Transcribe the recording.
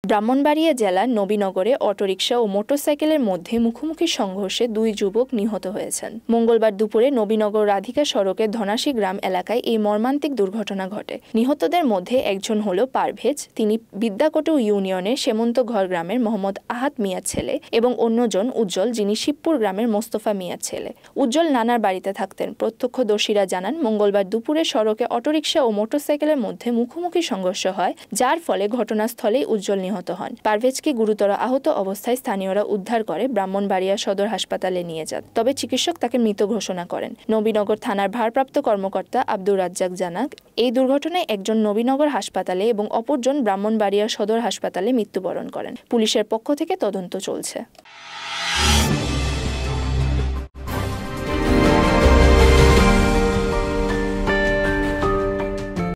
ব্রাহ্মণবাড়িয়া জেলার নবীনগরে অটোরিকশা ও মোটরসাইকেলের মধ্যে মুখোমুখি সংঘর্ষে 2 যুবক নিহত হয়েছেন। মঙ্গলবার দুপুরে নবীনগর রাধিকা সড়কের ধনাশী গ্রাম এলাকায় এই মর্মান্তিক দুর্ঘটনা ঘটে। নিহতদের মধ্যে একজন হল পারভেজ, তিনি বিদ্যাকটু ইউনিয়নের সেমন্তঘর গ্রামের মোহাম্মদ আহাদ মিয়ার ছেলে, এবং অন্যজন উজ্জ্বল, যিনি শিবপুর গ্রামের মোস্তফা মিয়ার ছেলে। উজ্জ্বল নানার বাড়িতে থাকতেন। প্রত্যক্ষদর্শীরা জানান, মঙ্গলবার দুপুরে সড়কে অটোরিকশা ও মোটরসাইকেলের মধ্যে মুখোমুখি সংঘর্ষ হয়, যার ফলে ঘটনাস্থলেই উজ্জ্বল নিহত হন। পারভেজকে গুরুতর আহত অবস্থায় স্থানীয়রা উদ্ধার করে ব্রাহ্মণবাড়িয়া সদর হাসপাতালে নিয়ে যান, তবে চিকিৎসক তাকে মৃত ঘোষণা করেন। নবীনগর থানার ভারপ্রাপ্ত কর্মকর্তা আব্দুর রাজ্জাক জানান, এই দুর্ঘটনায় একজন নবীনগর হাসপাতালে এবং অপরজন ব্রাহ্মণবাড়িয়া সদর হাসপাতালে মৃত্যুবরণ করেন। পুলিশের পক্ষ থেকে তদন্ত চলছে।